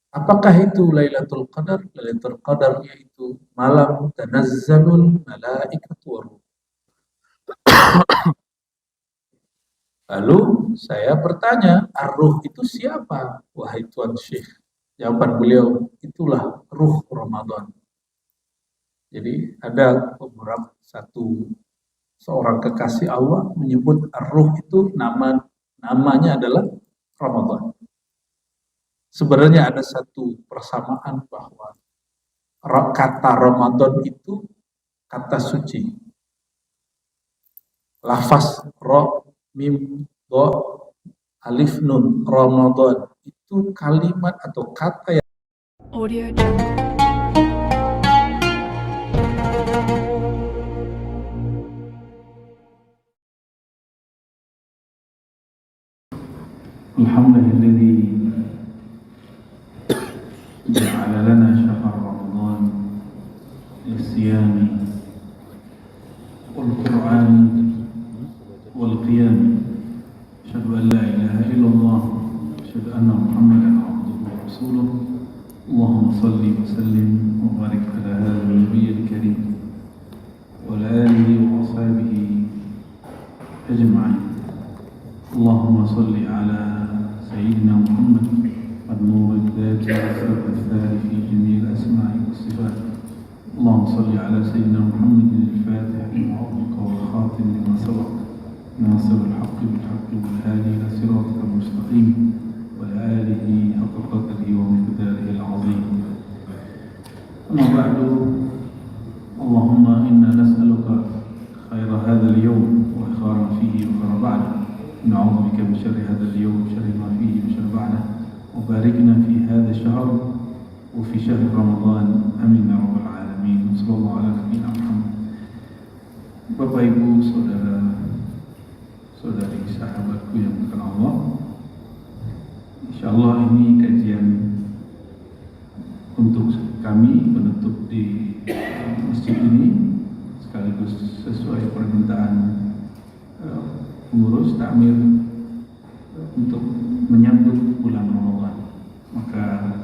Apakah itu Lailatul Qadar? Lailatul Qadar yaitu malam tanazzalul malaikatu waruh. Lalu saya bertanya, ar-ruh itu siapa? Wahai Tuan Syekh. Jawaban beliau, itulah ruh Ramadan. Jadi ada beberapa seorang kekasih Allah menyebut ar-ruh itu namanya adalah Ramadan. Sebenarnya ada satu persamaan bahwa kata Ramadan itu kata suci. Lafaz ro, mim, do, alif, nun, Ramadan itu kalimat atau kata yang Audio Jungle. Alhamdulillah ja'ala lana syahr Ramadan lisyami wal Qur'an wal qiyam. Asyhadu an la ilaha illallah wa asyhadu anna Muhammadan abduhu wa rasuluh. Allahumma salli wa sallim wa barik ala hadzal nabiyyil karim wa ala alihi wa ashabihi ajma'in. Allahumma salli ala سيدنا محمد النور الذاتي والسبب الثالث في جميع الأسماء والصفات. اللهم صل على سيدنا محمد الفاتح لما أغلق والخاتم لما سبق ناصر الحق بالحق والهادي إلى صراطك المستقيم وعلى آله حق قدره ومقداره العظيم. أما بعد، اللهم إنا نسألك خير هذا اليوم وخير فيه وخير بعده. نعوذ بك من شر هذا اليوم وشر ما فيه وشر بعده. وباركنا في هذا الشهر وفي شهر رمضان. Amin ya rabbal alamin. Sallallahu ala nabiyina Muhammad. Bapak Ibu, saudara-saudari sahabatku yang bukan Allah, insyaallah ini kajian untuk kami penutup di masjid ini sekaligus sesuai permintaan pengurus takmir untuk menyambut bulan Ramadan. Maka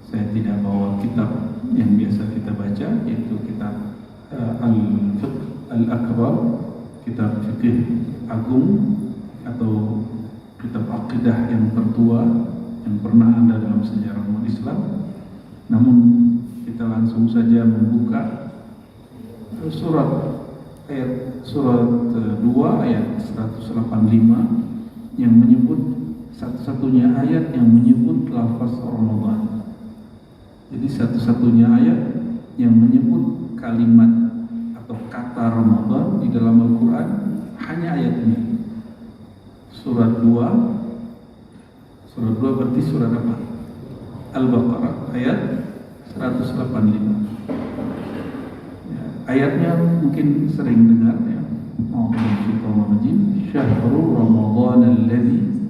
saya tidak bawa kitab yang biasa kita baca, yaitu kitab Al-Fiqh Al-Akbar, kitab fikih agung atau kitab akidah yang tertua yang pernah ada dalam sejarah umat Islam. Namun kita langsung saja membuka surat 2 ayat 185 yang menyebut satu-satunya ayat yang menyebut lafaz Ramadan. Jadi satu-satunya ayat yang menyebut kalimat atau kata Ramadan di dalam Al-Quran hanya ayat ini. Surat 2 berarti surat apa? Al-Baqarah ayat 185. Ayatnya mungkin sering dengar ya. Bismillahirrahmanirrahim. Syahrul Ramadan alladzi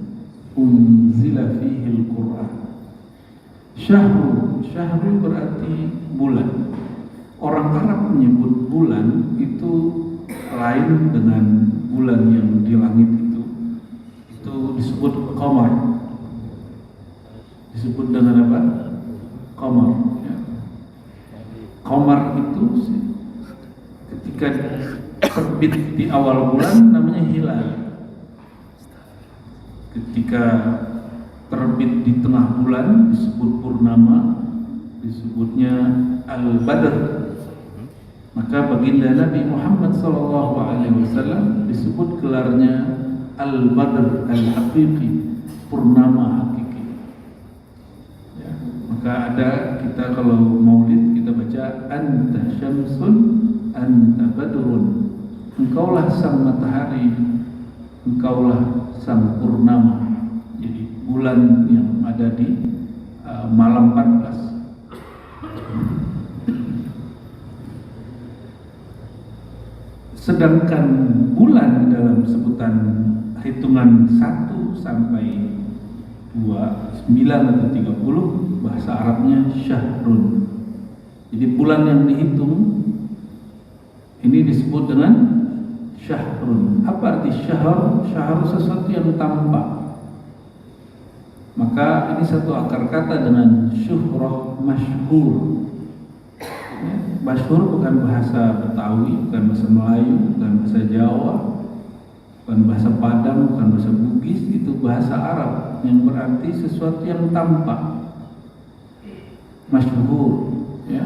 unzila fihi al-Qur'an. Syahrul berarti bulan. Orang Arab menyebut bulan itu lain dengan bulan yang di langit itu. Itu disebut qamar. Disebut dengan apa? Qamar ya. Qamar itu ketika terbit di awal bulan namanya hilal. Ketika terbit di tengah bulan disebut purnama, disebutnya al-badr. Maka baginda Nabi Muhammad SAW disebut gelarnya al-badr al-haqiqi, purnama hakiki ya. Maka ada kita kalau maulid kita baca anta syamsun anta badrun, engkaulah sang matahari, engkaulah sang purnama. Jadi bulan yang ada di malam 14. Sedangkan bulan dalam sebutan hitungan 1 sampai 2, 9 atau 30 bahasa Arabnya syahrun. Jadi bulan yang dihitung ini disebut dengan syahrun. Apa arti syahr? Syahr sesuatu yang tampak. Maka ini satu akar kata dengan syuhrah masyhur. Ya, masyhur bukan bahasa Betawi, bukan bahasa Melayu, bukan bahasa Jawa, bukan bahasa Padang, bukan bahasa Bugis, itu bahasa Arab yang berarti sesuatu yang tampak. Masyhur, ya.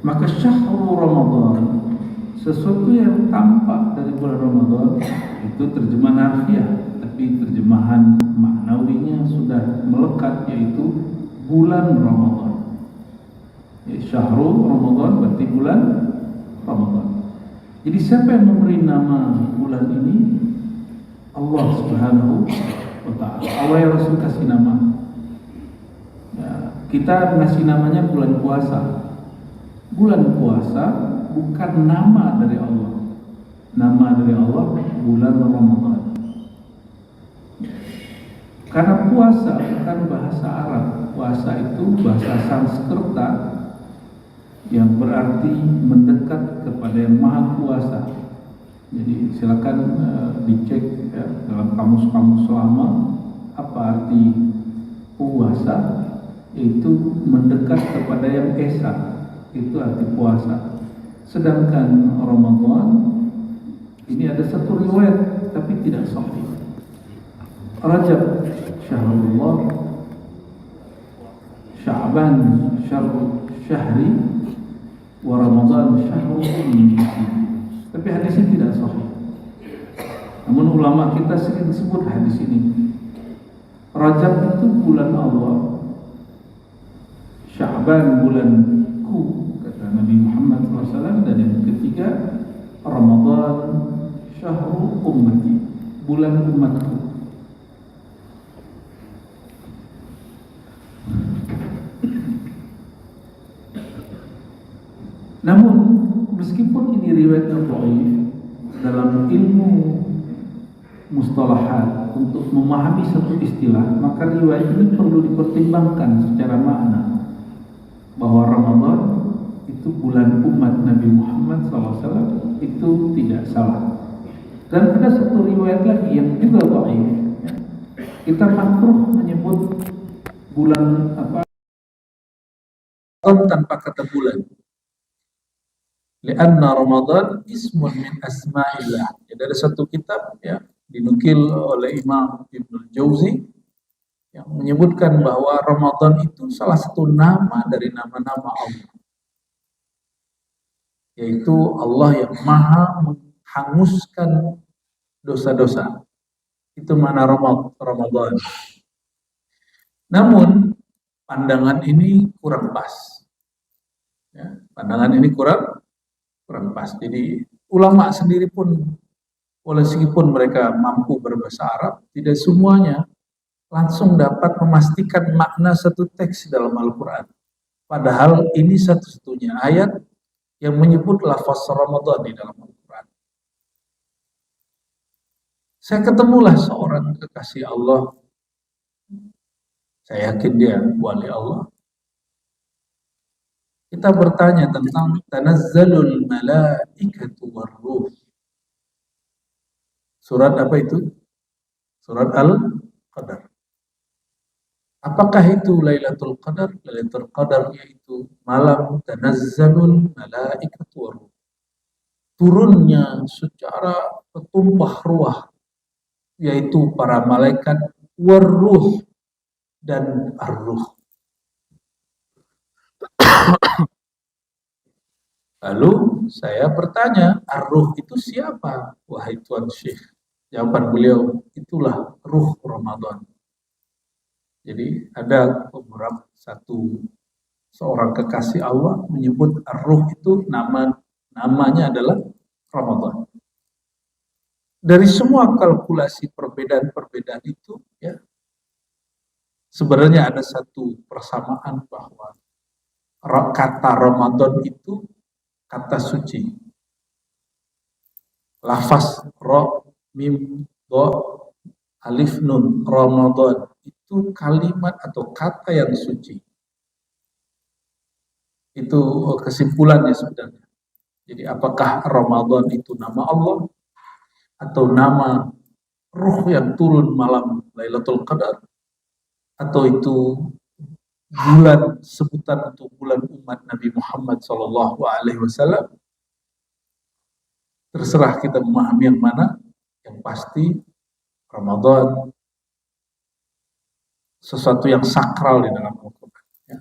Maka syahrul Ramadan, sesuatu yang tampak dari bulan Ramadan, itu terjemahan harfiah, tapi terjemahan maknawinya sudah melekat, yaitu bulan Ramadan. Ya, syahrul Ramadan berarti bulan Ramadan. Jadi siapa yang memberi nama bulan ini? Allah Subhanahu wa ta'ala. Allah yang Rasul kasih nama. Ya, kita ngasih namanya bulan puasa. Bulan puasa bukan nama dari Allah. Nama dari Allah bulan Ramadan. Karena puasa bukan bahasa Arab. Puasa itu bahasa Sanskerta yang berarti mendekat kepada yang Maha Kuasa. Jadi silakan dicek ya, dalam kamus-kamus lama apa arti puasa, yaitu mendekat kepada yang esa. Itu arti puasa. Sedangkan Ramadan ini ada satu riwayat tapi tidak sahih. Rajab syahrullah, Sya'ban syahri, wa Ramadan syahrul ummati. Tapi hadis ini tidak sahih. Namun ulama kita sering sebut hadis ini. Rajab itu bulan Allah, Sya'ban bulanku, kata Nabi Muhammad SAW. Dan yang ketiga, Ramadan syahrul ummati, bulan umatku. Namun meskipun ini riwayatnya dhaif, dalam ilmu mustalahat untuk memahami satu istilah, maka riwayat ini perlu dipertimbangkan secara makna, bahwa Ramadan itu bulan umat Nabi Muhammad SAW, itu tidak salah. Dan ada satu riwayat lagi yang juga dhaif, ya. Kita makruh menyebut bulan apa tanpa kata bulan. Lianna Ramadan ismun min asma'illah. Jadi ada satu kitab ya dinukil oleh Imam Ibnul Jauzi yang menyebutkan bahwa Ramadan itu salah satu nama dari nama-nama Allah, yaitu Allah yang maha menghanguskan dosa-dosa. Itu makna Ramadan. Namun pandangan ini kurang pas. Ya, pandangan ini kurang pas. Jadi ulama sendiri pun, meskipun mereka mampu berbahasa Arab, tidak semuanya langsung dapat memastikan makna satu teks dalam Al-Quran. Padahal ini satu-satunya ayat yang menyebut lafaz Ramadan di dalam Al-Quran. Saya ketemulah seorang kekasih Allah. Saya yakin dia wali Allah. Kita bertanya tentang tanazzalul malaikatu warruh. Surat apa itu? Surat Al-Qadar. Apakah itu Lailatul Qadar? Lailatul Qadar yaitu malam tanazzalul malaikatu warruh. Turunnya secara bertumpah ruah, yaitu para malaikat warruh dan ar-ruh. Lalu saya bertanya, ar-ruh itu siapa? Wahai Tuan Syekh. Jawaban beliau, itulah ruh Ramadan. Jadi ada beberapa seorang kekasih Allah menyebut ar-ruh itu namanya adalah Ramadan. Dari semua kalkulasi perbedaan-perbedaan itu, ya, sebenarnya ada satu persamaan bahwa kata Ramadan itu kata suci. Lafaz ra, mim, do, alif, nun, Ramadan itu kalimat atau kata yang suci. Itu kesimpulannya sebenarnya. Jadi apakah Ramadan itu nama Allah atau nama ruh yang turun malam Lailatul Qadar, atau itu bulan sebutan untuk bulan umat Nabi Muhammad Sallallahu Alaihi Wasallam, terserah kita memahami yang mana. Yang pasti Ramadan sesuatu yang sakral di dalam Al-Quran. Ya.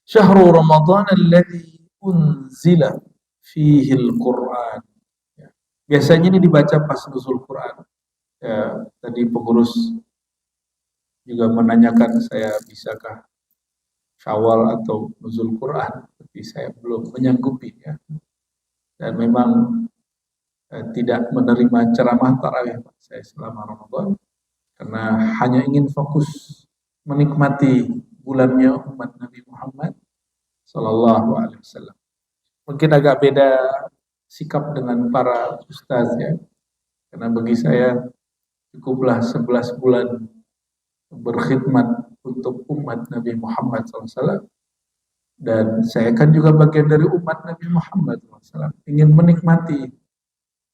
Syahrul Ramadan alladzi unzila fihi al-Quran. Ya. Biasanya ini dibaca pas nuzul Quran. Ya, tadi pengurus juga menanyakan saya bisakah Syawal atau nuzul Quran, tapi saya belum menyanggupi ya. Dan memang tidak menerima ceramah tarawih saya selama Ramadan karena hanya ingin fokus menikmati bulannya umat Nabi Muhammad Sallallahu Alaihi Wasallam. Mungkin agak beda sikap dengan para ustaz ya, karena bagi saya cukuplah 11 bulan berkhidmat untuk umat Nabi Muhammad SAW, dan saya kan juga bagian dari umat Nabi Muhammad SAW, ingin menikmati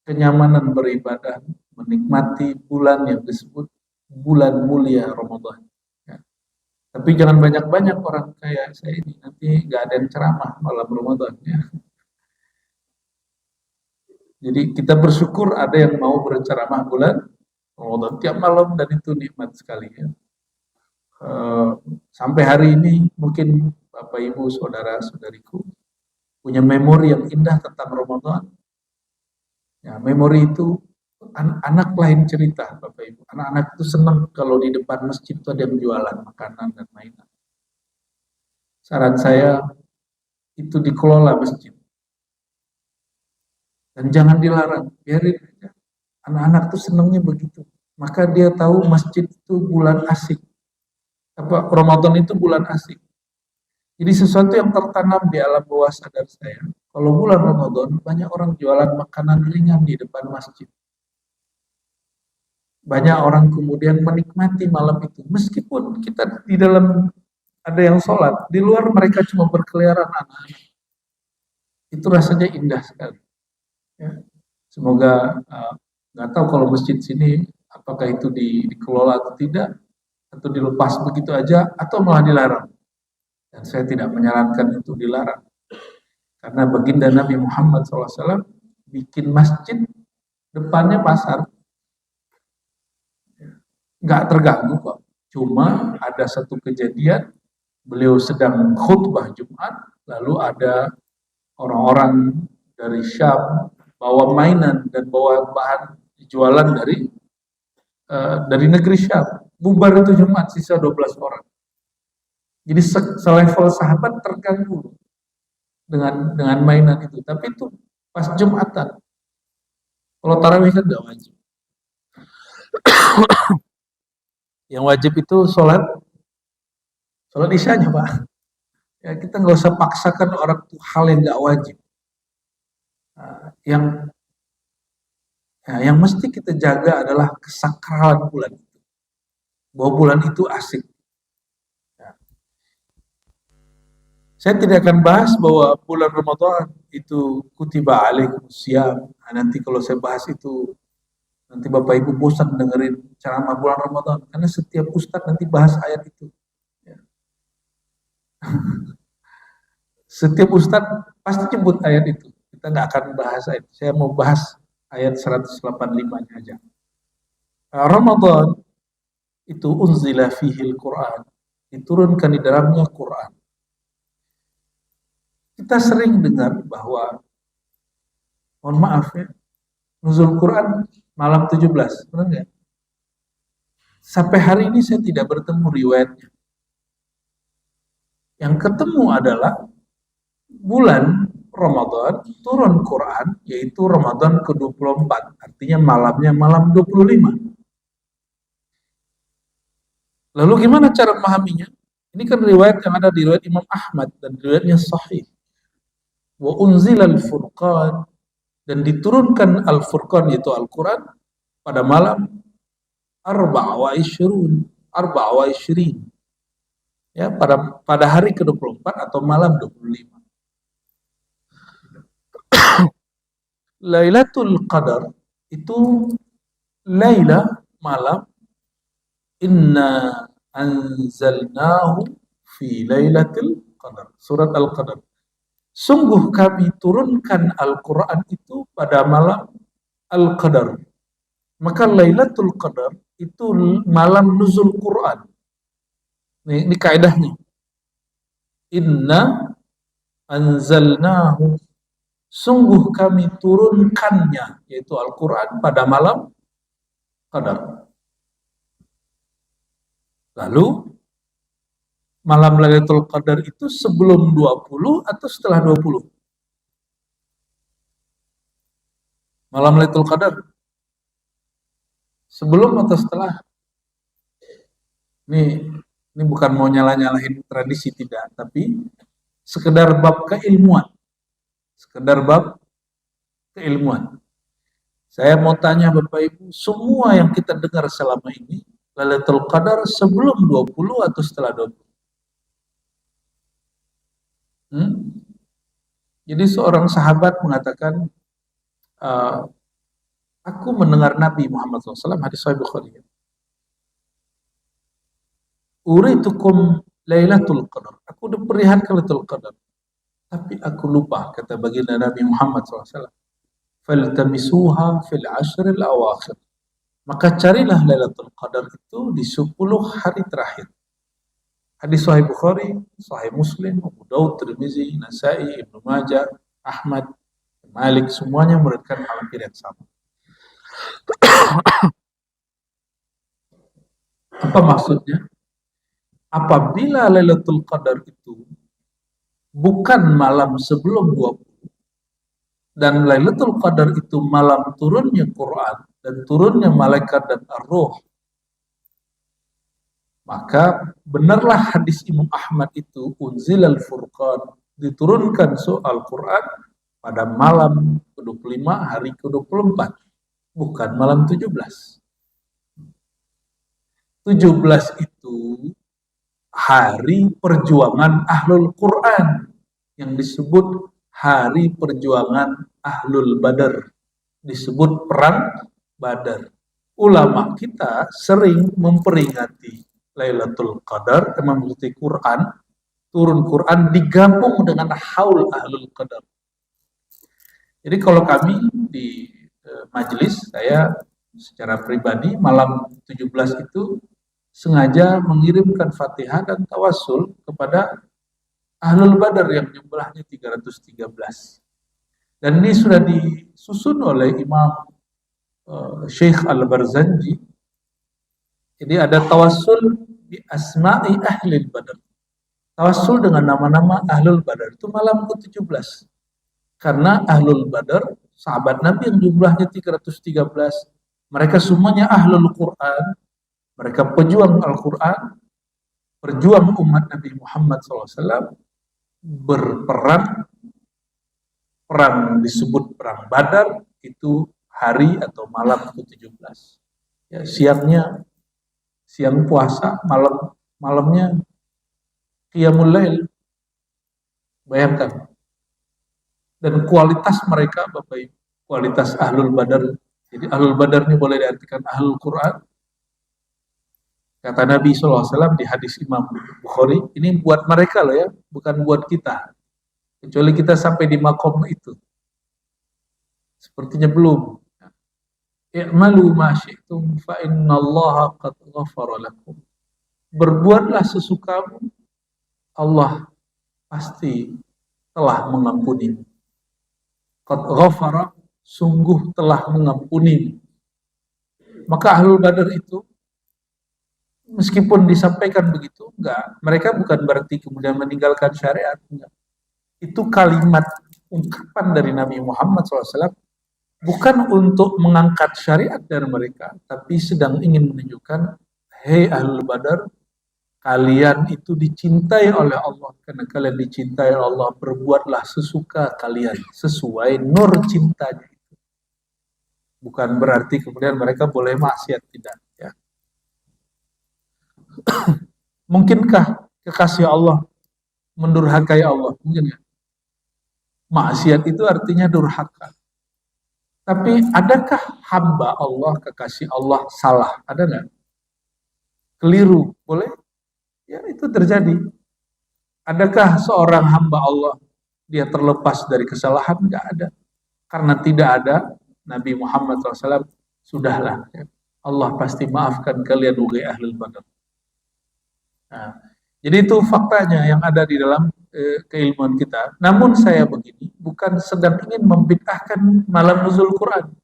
kenyamanan beribadah, menikmati bulan yang disebut bulan mulia Ramadan. Ya. Tapi jangan banyak-banyak orang kayak saya ini, nanti nggak ada yang ceramah malam Ramadan. Ya. Jadi kita bersyukur ada yang mau berceramah bulan Ramadan tiap malam, dan itu nikmat sekali. Ya. Sampai hari ini mungkin Bapak Ibu saudara-saudariku punya memori yang indah tentang Ramadan. Ya, memori itu anak lain cerita, Bapak Ibu. Anak-anak itu senang kalau di depan masjid itu ada yang jualan makanan dan mainan. Saran saya itu dikelola masjid. Dan jangan dilarang, biarin aja. Anak-anak itu senangnya begitu. Maka dia tahu masjid itu bulan asik. Ramadan itu bulan asik. Jadi sesuatu yang tertanam di alam bawah sadar saya. Kalau bulan Ramadan, banyak orang jualan makanan ringan di depan masjid. Banyak orang kemudian menikmati malam itu. Meskipun kita di dalam ada yang sholat, di luar mereka cuma berkeliaran anak-anak. Itu rasanya indah sekali. Ya. Semoga nggak tahu kalau masjid sini apakah itu dikelola atau tidak, atau dilepas begitu aja, atau malah dilarang. Dan saya tidak menyarankan itu dilarang. Karena baginda Nabi Muhammad SAW bikin masjid depannya pasar. Nggak terganggu kok. Cuma ada satu kejadian, beliau sedang khutbah Jumat, lalu ada orang-orang dari Syam bawa mainan dan bawa bahan jualan dari negeri Syam. Bubar itu Jumat, sisa 12 orang. Jadi selevel sahabat terganggu dengan mainan itu. Tapi itu pas Jumatan. Kalau tarawih kan nggak wajib. Yang wajib itu sholat isyanya, Pak. Ya, kita nggak usah paksakan orang itu hal yang nggak wajib. Yang mesti kita jaga adalah kesakralan bulan itu. Bahwa bulan itu asik. Ya. Saya tidak akan bahas bahwa bulan Ramadan itu kutiba alaikumusiyam. Nah, nanti kalau saya bahas itu, nanti Bapak Ibu bosan dengerin ceramah bulan Ramadan. Karena setiap ustadz nanti bahas ayat itu. Ya. Setiap ustadz pasti nyebut ayat itu. Kita nggak akan bahas ayat. Saya mau bahas ayat 185-nya aja. Ramadan itu unzila fihil Quran. Diturunkan di dalamnya Quran. Kita sering dengar bahwa, mohon maaf ya, nuzul Quran malam 17, benar nggak? Sampai hari ini saya tidak bertemu riwayatnya. Yang ketemu adalah bulan Ramadan turun Quran, yaitu Ramadan ke-24, artinya malamnya malam 25. Lalu gimana cara memahaminya? Ini kan riwayat yang ada di riwayat Imam Ahmad dan riwayatnya sahih. Wa unzilal furqan, dan diturunkan al-furqan yaitu Al-Quran pada malam arba'a wa ishrin, ya, pada hari ke-24 atau malam 25. Lailatul Qadar itu Laila malam, inna anzalnahu fi Lailatul Qadar. Surat Al-Qadar. Sungguh kami turunkan Al-Quran itu pada malam Al-Qadar. Maka Lailatul Qadar itu malam nuzul Quran. Ini kaidahnya. Inna anzalnahu, sungguh kami turunkannya, yaitu Al-Quran pada malam Qadar. Lalu malam Lailatul Qadar itu sebelum 20 atau setelah 20? Malam Lailatul Qadar sebelum atau setelah? Ini bukan mau nyala-nyalahin tradisi, tidak, tapi sekedar bab keilmuan. Sekedar bab keilmuan. Saya mau tanya Bapak Ibu, semua yang kita dengar selama ini, Lailatul Qadar sebelum 20 atau setelah 20? Jadi seorang sahabat mengatakan, aku mendengar Nabi Muhammad SAW, hadis Sahih Bukhari, uritukum Lailatul Qadar, aku diperlihatkan Lailatul Qadar, tapi aku lupa, kata baginda Nabi Muhammad SAW, faltamisuha fil ashril awakhir, maka carilah Lailatul Qadar itu di 10 hari terakhir. Hadis Sahih Bukhari, Sahih Muslim, Abu Daud, Tirmizi, Nasai, Ibnu Majah, Ahmad, Malik, semuanya meriwayatkan hal yang sama. Apa maksudnya? Apabila Lailatul Qadar itu bukan malam sebelum 20, dan Lailatul Qadar itu malam turunnya Quran dan turunnya malaikat dan ar-ruh, maka benarlah hadis Imam Ahmad itu, unzilal furqan, diturunkan soal Quran pada malam ke-25 hari ke-24, bukan malam 17. 17 itu hari perjuangan Ahlul Quran, yang disebut hari perjuangan Ahlul Badar, disebut perang Badar. Ulama kita sering memperingati Lailatul Qadar, memperingati Quran, turun Quran digabung dengan haul Ahlul Qadar. Jadi kalau kami di majelis, saya secara pribadi malam 17 itu sengaja mengirimkan Fatihah dan tawassul kepada Ahlul Badar yang jumlahnya 313. Dan ini sudah disusun oleh Imam Syekh Al-Barzanji. Jadi ada tawassul bi asma'i Ahlul Badar. Tawassul dengan nama-nama Ahlul Badar itu malam ke-17. Karena Ahlul Badar, sahabat Nabi yang jumlahnya 313, mereka semuanya Ahlul Quran, mereka pejuang Al-Quran, berjuang umat Nabi Muhammad SAW, berperang, perang disebut perang Badar, itu hari atau malam ke-17. Ya, siang puasa, malamnya Qiyamul Lail. Bayangkan. Dan kualitas mereka, Bapak Ibu, kualitas Ahlul Badar. Jadi Ahlul Badar ini boleh diartikan Ahlul Quran. Kata Nabi SAW di hadis Imam Bukhari, ini buat mereka loh ya, bukan buat kita. Kecuali kita sampai di makom itu. Sepertinya belum. I'malu ma syi'tum fa innallaha qad ghafara lakum. Berbuatlah sesukamu, Allah pasti telah mengampuni. Qad ghafara, sungguh telah mengampuni. Maka Ahlul Badar itu, meskipun disampaikan begitu, enggak, mereka bukan berarti kemudian meninggalkan syariat, enggak. Itu kalimat ungkapan dari Nabi Muhammad SAW, bukan untuk mengangkat syariat dari mereka, tapi sedang ingin menunjukkan, hei Ahlul Badar, kalian itu dicintai oleh Allah. Karena kalian dicintai oleh Allah, berbuatlah sesuka kalian, sesuai nur cintanya. Bukan berarti kemudian mereka boleh maksiat, tidak. Ya. Mungkinkah kekasih Allah mendurhakai Allah? Mungkin ya. Maksiat itu artinya durhaka. Tapi adakah hamba Allah, kekasih Allah salah? Ada nggak? Keliru? Boleh? Ya itu terjadi. Adakah seorang hamba Allah dia terlepas dari kesalahan? Nggak ada. Karena tidak ada Nabi Muhammad SAW, sudahlah. Allah pasti maafkan kalian wahai ahlul badar. Nah, jadi itu faktanya yang ada di dalam keilmuan kita. Namun saya begini, bukan sedang ingin membid'ahkan malam nuzul Quran.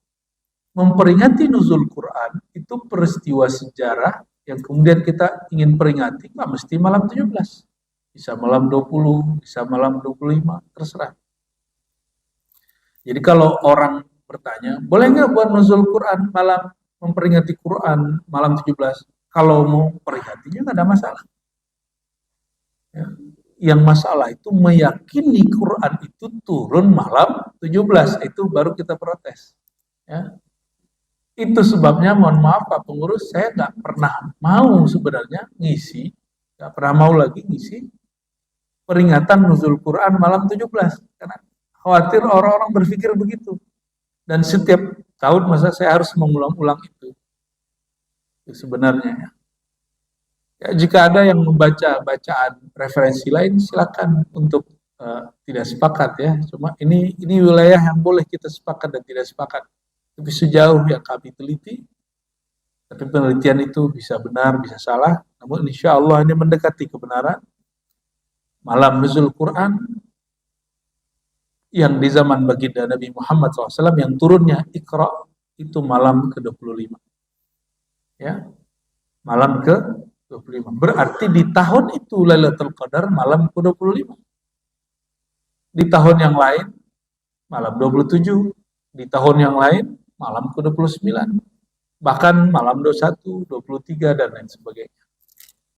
Memperingati nuzul Quran itu peristiwa sejarah yang kemudian kita ingin peringati, nggak mesti malam 17. Bisa malam 20, bisa malam 25, terserah. Jadi kalau orang bertanya, boleh nggak buat nuzul Quran malam, memperingati Quran malam 17? Kalau mau peringatinya nggak ada masalah. Ya. Yang masalah itu meyakini Quran itu turun malam 17, itu baru kita protes. Ya. Itu sebabnya, mohon maaf Pak Pengurus, saya nggak pernah mau sebenarnya ngisi, nggak pernah mau lagi ngisi peringatan nuzul Quran malam 17, karena khawatir orang-orang berpikir begitu. Dan setiap tahun masa saya harus mengulang-ulang itu sebenarnya. Ya. Ya, jika ada yang membaca bacaan referensi lain, silakan untuk tidak sepakat ya. Cuma ini wilayah yang boleh kita sepakat dan tidak sepakat. Tapi sejauh yang kami teliti, tapi penelitian itu bisa benar, bisa salah. Namun insya Allah ini mendekati kebenaran. Malam nuzul Quran yang di zaman baginda Nabi Muhammad SAW yang turunnya Iqra itu malam ke-25. Ya, malam ke-25. Berarti di tahun itu Lailatul Qadar malam ke-25. Di tahun yang lain malam 27. Di tahun yang lain malam ke-29. Bahkan malam 21, 23 dan lain sebagainya.